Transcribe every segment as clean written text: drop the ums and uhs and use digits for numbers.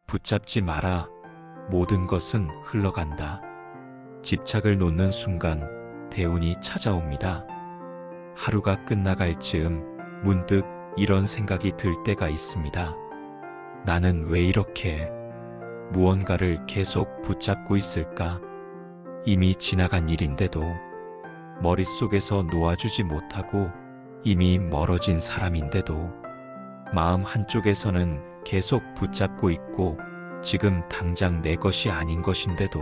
붙잡지 마라. 모든 것은 흘러간다. 집착을 놓는 순간 대운이 찾아옵니다. 하루가 끝나갈 즈음 문득 이런 생각이 들 때가 있습니다. 나는 왜 이렇게 무언가를 계속 붙잡고 있을까? 이미 지나간 일인데도 머릿속에서 놓아주지 못하고, 이미 멀어진 사람인데도 마음 한쪽에서는 계속 붙잡고 있고, 지금 당장 내 것이 아닌 것인데도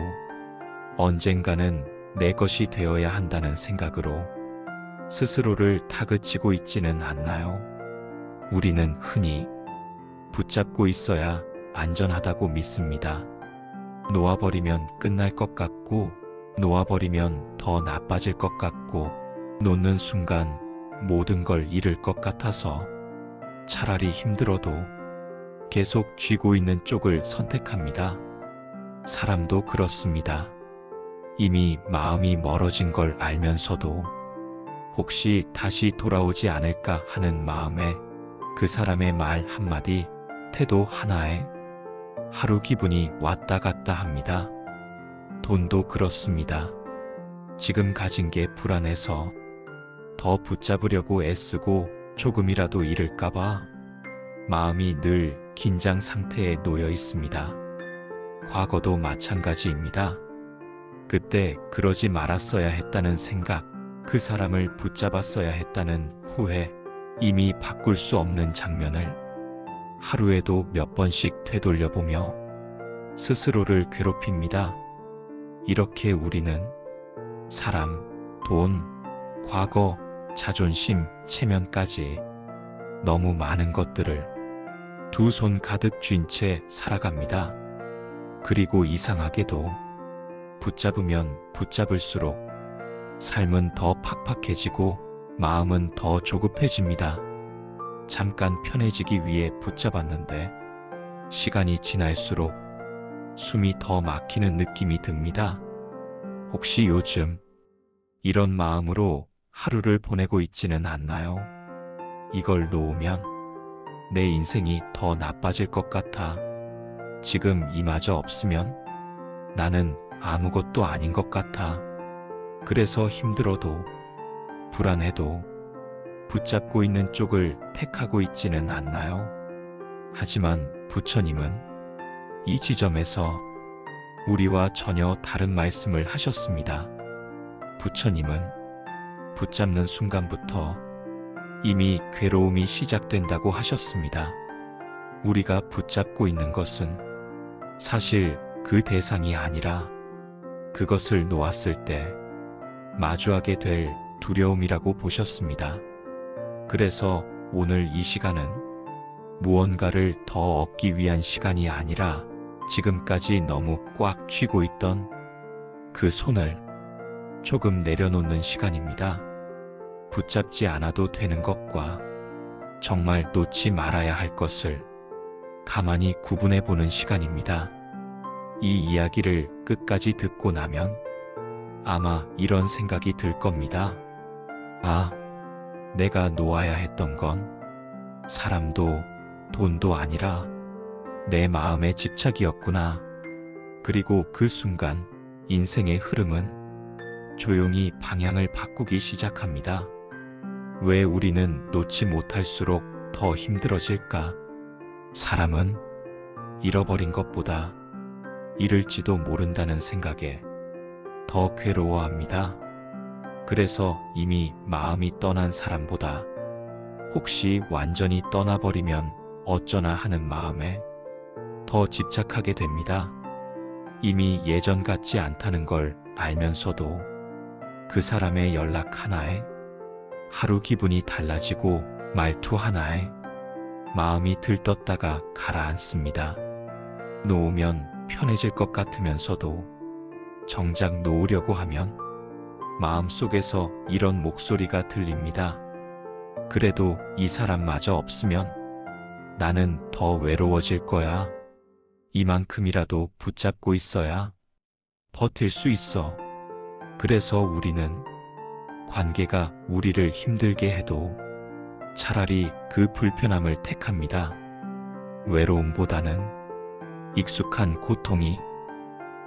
언젠가는 내 것이 되어야 한다는 생각으로 스스로를 다그치고 있지는 않나요? 우리는 흔히 붙잡고 있어야 안전하다고 믿습니다. 놓아버리면 끝날 것 같고, 놓아버리면 더 나빠질 것 같고, 놓는 순간 모든 걸 잃을 것 같아서 차라리 힘들어도 계속 쥐고 있는 쪽을 선택합니다. 사람도 그렇습니다. 이미 마음이 멀어진 걸 알면서도 혹시 다시 돌아오지 않을까 하는 마음에 그 사람의 말 한마디, 태도 하나에 하루 기분이 왔다 갔다 합니다. 돈도 그렇습니다. 지금 가진 게 불안해서 더 붙잡으려고 애쓰고 조금이라도 잃을까봐 마음이 늘 긴장 상태에 놓여 있습니다. 과거도 마찬가지입니다. 그때 그러지 말았어야 했다는 생각, 그 사람을 붙잡았어야 했다는 후회, 이미 바꿀 수 없는 장면을 하루에도 몇 번씩 되돌려보며 스스로를 괴롭힙니다. 이렇게 우리는 사람, 돈, 과거, 자존심, 체면까지 너무 많은 것들을 두 손 가득 쥔 채 살아갑니다. 그리고 이상하게도 붙잡으면 붙잡을수록 삶은 더 팍팍해지고 마음은 더 조급해집니다. 잠깐 편해지기 위해 붙잡았는데 시간이 지날수록 숨이 더 막히는 느낌이 듭니다. 혹시 요즘 이런 마음으로 하루를 보내고 있지는 않나요? 이걸 놓으면 내 인생이 더 나빠질 것 같아. 지금 이마저 없으면 나는 아무것도 아닌 것 같아. 그래서 힘들어도 불안해도 붙잡고 있는 쪽을 택하고 있지는 않나요? 하지만 부처님은 이 지점에서 우리와 전혀 다른 말씀을 하셨습니다. 부처님은 붙잡는 순간부터 이미 괴로움이 시작된다고 하셨습니다. 우리가 붙잡고 있는 것은 사실 그 대상이 아니라 그것을 놓았을 때 마주하게 될 두려움이라고 보셨습니다. 그래서 오늘 이 시간은 무언가를 더 얻기 위한 시간이 아니라 지금까지 너무 꽉 쥐고 있던 그 손을 조금 내려놓는 시간입니다. 붙잡지 않아도 되는 것과 정말 놓지 말아야 할 것을 가만히 구분해 보는 시간입니다. 이 이야기를 끝까지 듣고 나면 아마 이런 생각이 들 겁니다. 아, 내가 놓아야 했던 건 사람도 돈도 아니라 내 마음의 집착이었구나. 그리고 그 순간 인생의 흐름은 조용히 방향을 바꾸기 시작합니다. 왜 우리는 놓지 못할수록 더 힘들어질까? 사람은 잃어버린 것보다 잃을지도 모른다는 생각에 더 괴로워합니다. 그래서 이미 마음이 떠난 사람보다 혹시 완전히 떠나버리면 어쩌나 하는 마음에 더 집착하게 됩니다. 이미 예전 같지 않다는 걸 알면서도 그 사람의 연락 하나에 하루 기분이 달라지고 말투 하나에 마음이 들떴다가 가라앉습니다. 놓으면 편해질 것 같으면서도 정작 놓으려고 하면 마음속에서 이런 목소리가 들립니다. 그래도 이 사람마저 없으면 나는 더 외로워질 거야. 이만큼이라도 붙잡고 있어야 버틸 수 있어. 그래서 우리는 관계가 우리를 힘들게 해도 차라리 그 불편함을 택합니다. 외로움보다는 익숙한 고통이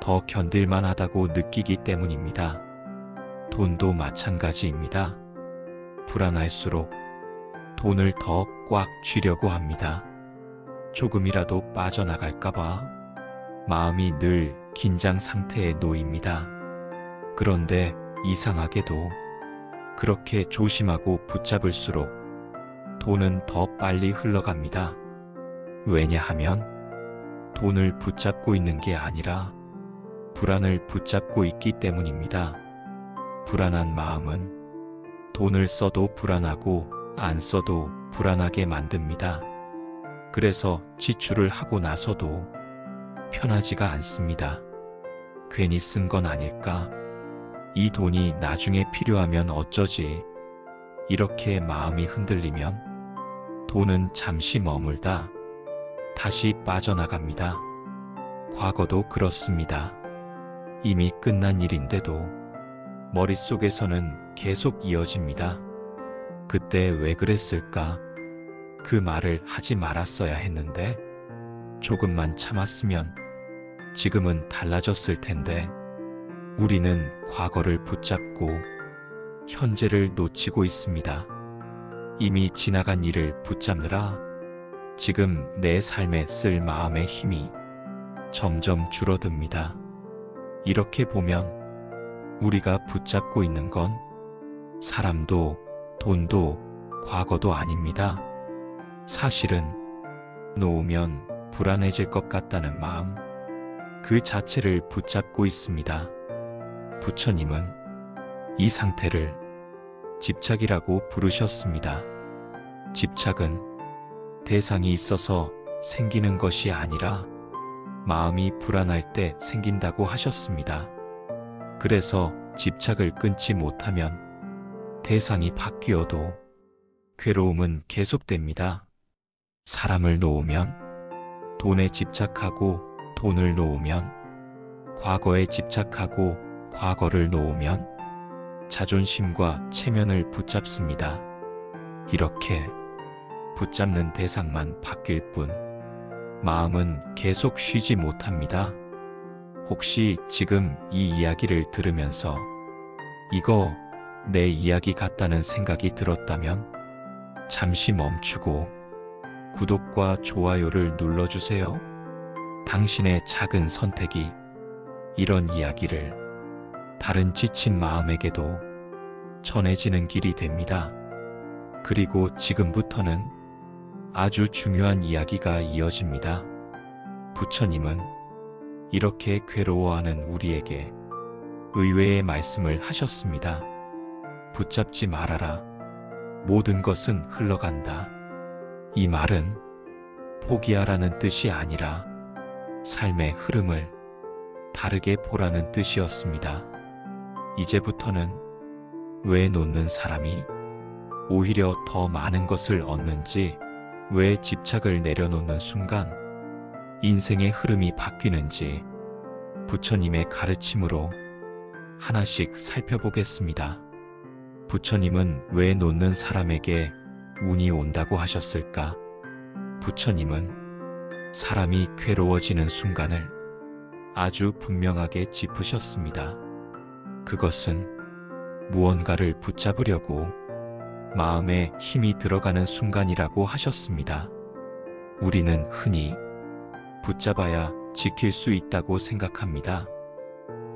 더 견딜만하다고 느끼기 때문입니다. 돈도 마찬가지입니다. 불안할수록 돈을 더 꽉 쥐려고 합니다. 조금이라도 빠져나갈까봐 마음이 늘 긴장 상태에 놓입니다. 그런데 이상하게도 그렇게 조심하고 붙잡을수록 돈은 더 빨리 흘러갑니다. 왜냐하면 돈을 붙잡고 있는 게 아니라 불안을 붙잡고 있기 때문입니다. 불안한 마음은 돈을 써도 불안하고 안 써도 불안하게 만듭니다. 그래서 지출을 하고 나서도 편하지가 않습니다. 괜히 쓴 건 아닐까? 이 돈이 나중에 필요하면 어쩌지? 이렇게 마음이 흔들리면 돈은 잠시 머물다 다시 빠져나갑니다. 과거도 그렇습니다. 이미 끝난 일인데도 머릿속에서는 계속 이어집니다. 그때 왜 그랬을까? 그 말을 하지 말았어야 했는데, 조금만 참았으면 지금은 달라졌을 텐데, 우리는 과거를 붙잡고 현재를 놓치고 있습니다. 이미 지나간 일을 붙잡느라 지금 내 삶에 쓸 마음의 힘이 점점 줄어듭니다. 이렇게 보면 우리가 붙잡고 있는 건 사람도 돈도 과거도 아닙니다. 사실은 놓으면 불안해질 것 같다는 마음, 그 자체를 붙잡고 있습니다. 부처님은 이 상태를 집착이라고 부르셨습니다. 집착은 대상이 있어서 생기는 것이 아니라 마음이 불안할 때 생긴다고 하셨습니다. 그래서 집착을 끊지 못하면 대상이 바뀌어도 괴로움은 계속됩니다. 사람을 놓으면 돈에 집착하고 돈을 놓으면 과거에 집착하고 과거를 놓으면 자존심과 체면을 붙잡습니다. 이렇게 붙잡는 대상만 바뀔 뿐 마음은 계속 쉬지 못합니다. 혹시 지금 이 이야기를 들으면서 이거 내 이야기 같다는 생각이 들었다면 잠시 멈추고 구독과 좋아요를 눌러주세요. 당신의 작은 선택이 이런 이야기를 다른 지친 마음에게도 전해지는 길이 됩니다. 그리고 지금부터는 아주 중요한 이야기가 이어집니다. 부처님은 이렇게 괴로워하는 우리에게 의외의 말씀을 하셨습니다. 붙잡지 말아라. 모든 것은 흘러간다. 이 말은 포기하라는 뜻이 아니라 삶의 흐름을 다르게 보라는 뜻이었습니다. 이제부터는 왜 놓는 사람이 오히려 더 많은 것을 얻는지, 왜 집착을 내려놓는 순간 인생의 흐름이 바뀌는지 부처님의 가르침으로 하나씩 살펴보겠습니다. 부처님은 왜 놓는 사람에게 운이 온다고 하셨을까? 부처님은 사람이 괴로워지는 순간을 아주 분명하게 짚으셨습니다. 그것은 무언가를 붙잡으려고 마음에 힘이 들어가는 순간이라고 하셨습니다. 우리는 흔히 붙잡아야 지킬 수 있다고 생각합니다.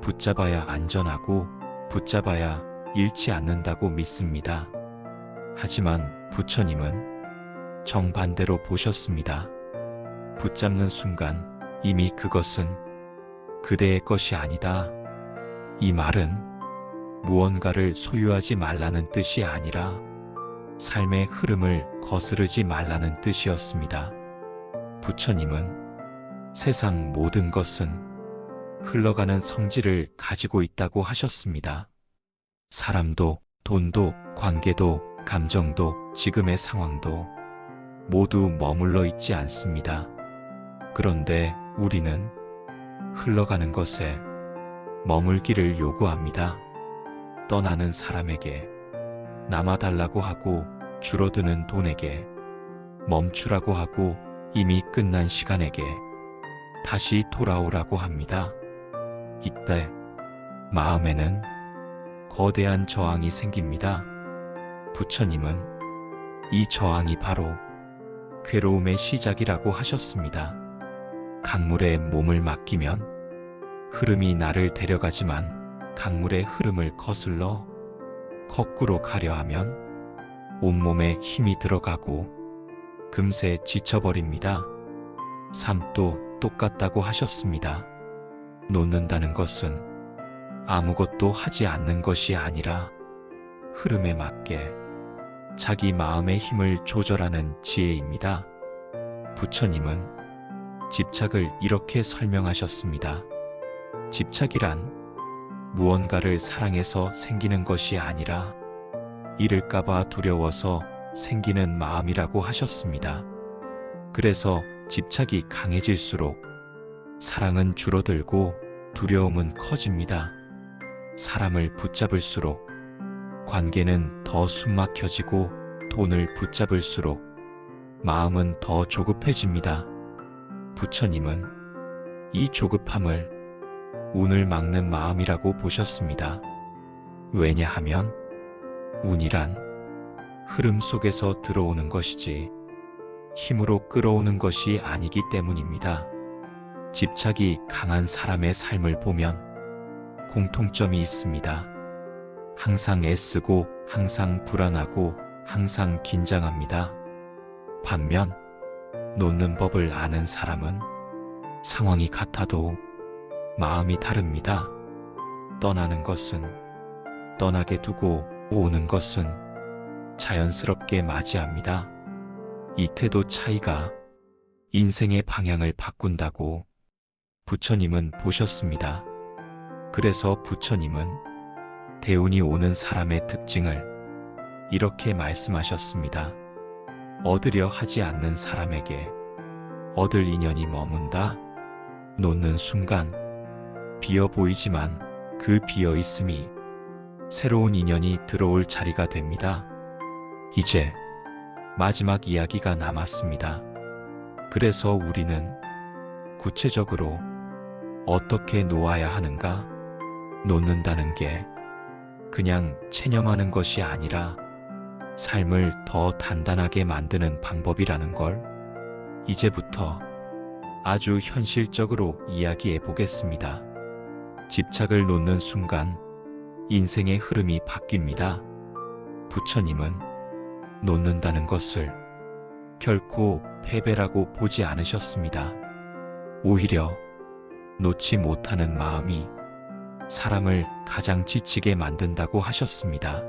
붙잡아야 안전하고 붙잡아야 잃지 않는다고 믿습니다. 하지만 부처님은 정반대로 보셨습니다. 붙잡는 순간 이미 그것은 그대의 것이 아니다. 이 말은 무언가를 소유하지 말라는 뜻이 아니라 삶의 흐름을 거스르지 말라는 뜻이었습니다. 부처님은 세상 모든 것은 흘러가는 성질을 가지고 있다고 하셨습니다. 사람도, 돈도, 관계도, 감정도, 지금의 상황도 모두 머물러 있지 않습니다. 그런데 우리는 흘러가는 것에 머물기를 요구합니다. 떠나는 사람에게 남아달라고 하고, 줄어드는 돈에게 멈추라고 하고, 이미 끝난 시간에게 다시 돌아오라고 합니다. 이때 마음에는 거대한 저항이 생깁니다. 부처님은 이 저항이 바로 괴로움의 시작이라고 하셨습니다. 강물에 몸을 맡기면 흐름이 나를 데려가지만 강물의 흐름을 거슬러 거꾸로 가려 하면 온몸에 힘이 들어가고 금세 지쳐버립니다. 삶도 똑같다고 하셨습니다. 놓는다는 것은 아무것도 하지 않는 것이 아니라 흐름에 맞게 자기 마음의 힘을 조절하는 지혜입니다. 부처님은 집착을 이렇게 설명하셨습니다. 집착이란 무언가를 사랑해서 생기는 것이 아니라 잃을까봐 두려워서 생기는 마음이라고 하셨습니다. 그래서 집착이 강해질수록 사랑은 줄어들고 두려움은 커집니다. 사람을 붙잡을수록 관계는 더 숨막혀지고 돈을 붙잡을수록 마음은 더 조급해집니다. 부처님은 이 조급함을 운을 막는 마음이라고 보셨습니다. 왜냐하면 운이란 흐름 속에서 들어오는 것이지 힘으로 끌어오는 것이 아니기 때문입니다. 집착이 강한 사람의 삶을 보면 공통점이 있습니다. 항상 애쓰고 항상 불안하고 항상 긴장합니다. 반면 놓는 법을 아는 사람은 상황이 같아도 마음이 다릅니다. 떠나는 것은 떠나게 두고 오는 것은 자연스럽게 맞이합니다. 이 태도 차이가 인생의 방향을 바꾼다고 부처님은 보셨습니다. 그래서 부처님은 대운이 오는 사람의 특징을 이렇게 말씀하셨습니다. 얻으려 하지 않는 사람에게 얻을 인연이 머문다. 놓는 순간 비어 보이지만 그 비어 있음이 새로운 인연이 들어올 자리가 됩니다. 이제 마지막 이야기가 남았습니다. 그래서 우리는 구체적으로 어떻게 놓아야 하는가? 놓는다는 게 그냥 체념하는 것이 아니라 삶을 더 단단하게 만드는 방법이라는 걸 이제부터 아주 현실적으로 이야기해 보겠습니다. 집착을 놓는 순간 인생의 흐름이 바뀝니다. 부처님은 놓는다는 것을 결코 패배라고 보지 않으셨습니다. 오히려 놓지 못하는 마음이 사람을 가장 지치게 만든다고 하셨습니다.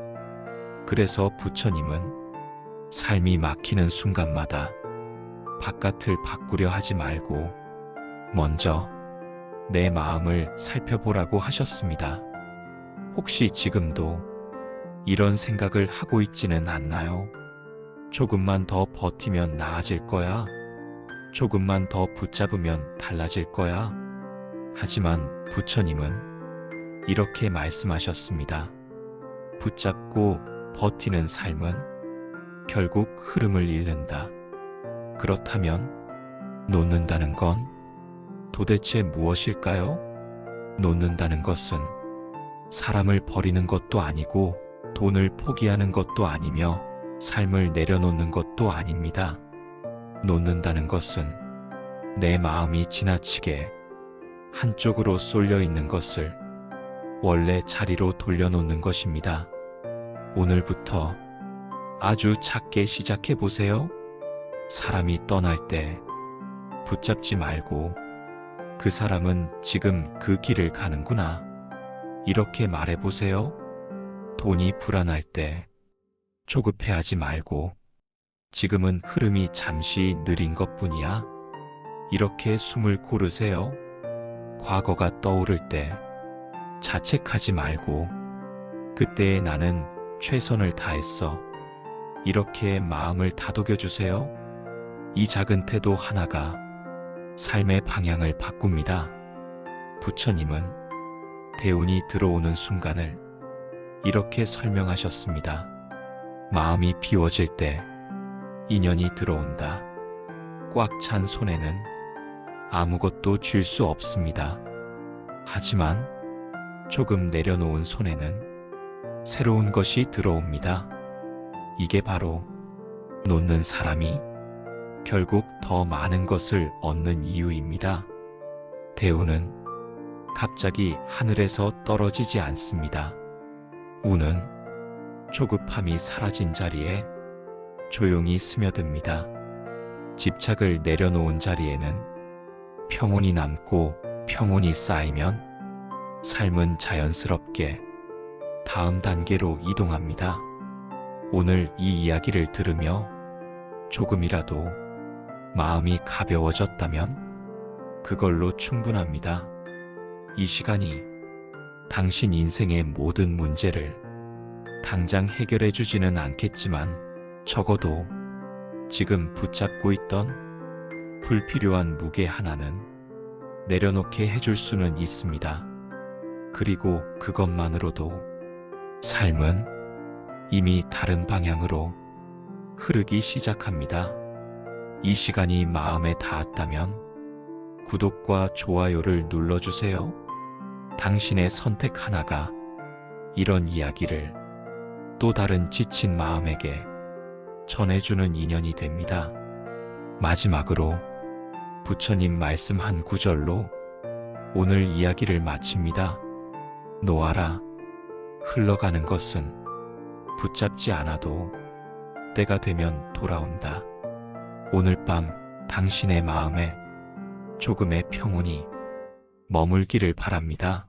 그래서 부처님은 삶이 막히는 순간마다 바깥을 바꾸려 하지 말고 먼저 내 마음을 살펴보라고 하셨습니다. 혹시 지금도 이런 생각을 하고 있지는 않나요? 조금만 더 버티면 나아질 거야. 조금만 더 붙잡으면 달라질 거야. 하지만 부처님은 이렇게 말씀하셨습니다. 붙잡고 버티는 삶은 결국 흐름을 잃는다. 그렇다면 놓는다는 건 도대체 무엇일까요? 놓는다는 것은 사람을 버리는 것도 아니고 돈을 포기하는 것도 아니며 삶을 내려놓는 것도 아닙니다. 놓는다는 것은 내 마음이 지나치게 한쪽으로 쏠려 있는 것을 원래 자리로 돌려놓는 것입니다. 오늘부터 아주 작게 시작해 보세요. 사람이 떠날 때 붙잡지 말고 그 사람은 지금 그 길을 가는구나. 이렇게 말해 보세요. 돈이 불안할 때 조급해하지 말고 지금은 흐름이 잠시 느린 것뿐이야. 이렇게 숨을 고르세요. 과거가 떠오를 때 자책하지 말고 그때의 나는 최선을 다했어. 이렇게 마음을 다독여 주세요. 이 작은 태도 하나가 삶의 방향을 바꿉니다. 부처님은 대운이 들어오는 순간을 이렇게 설명하셨습니다. 마음이 비워질 때 인연이 들어온다. 꽉 찬 손에는 아무것도 줄 수 없습니다. 하지만 조금 내려놓은 손에는 새로운 것이 들어옵니다. 이게 바로 놓는 사람이 결국 더 많은 것을 얻는 이유입니다. 대우는 갑자기 하늘에서 떨어지지 않습니다. 우는 조급함이 사라진 자리에 조용히 스며듭니다. 집착을 내려놓은 자리에는 평온이 남고, 평온이 쌓이면 삶은 자연스럽게 다음 단계로 이동합니다. 오늘 이 이야기를 들으며 조금이라도 마음이 가벼워졌다면 그걸로 충분합니다. 이 시간이 당신 인생의 모든 문제를 당장 해결해 주지는 않겠지만 적어도 지금 붙잡고 있던 불필요한 무게 하나는 내려놓게 해줄 수는 있습니다. 그리고 그것만으로도 삶은 이미 다른 방향으로 흐르기 시작합니다. 이 시간이 마음에 닿았다면 구독과 좋아요를 눌러주세요. 당신의 선택 하나가 이런 이야기를 또 다른 지친 마음에게 전해주는 인연이 됩니다. 마지막으로 부처님 말씀 한 구절로 오늘 이야기를 마칩니다. 놓아라. 흘러가는 것은 붙잡지 않아도 때가 되면 돌아온다. 오늘 밤 당신의 마음에 조금의 평온이 머물기를 바랍니다.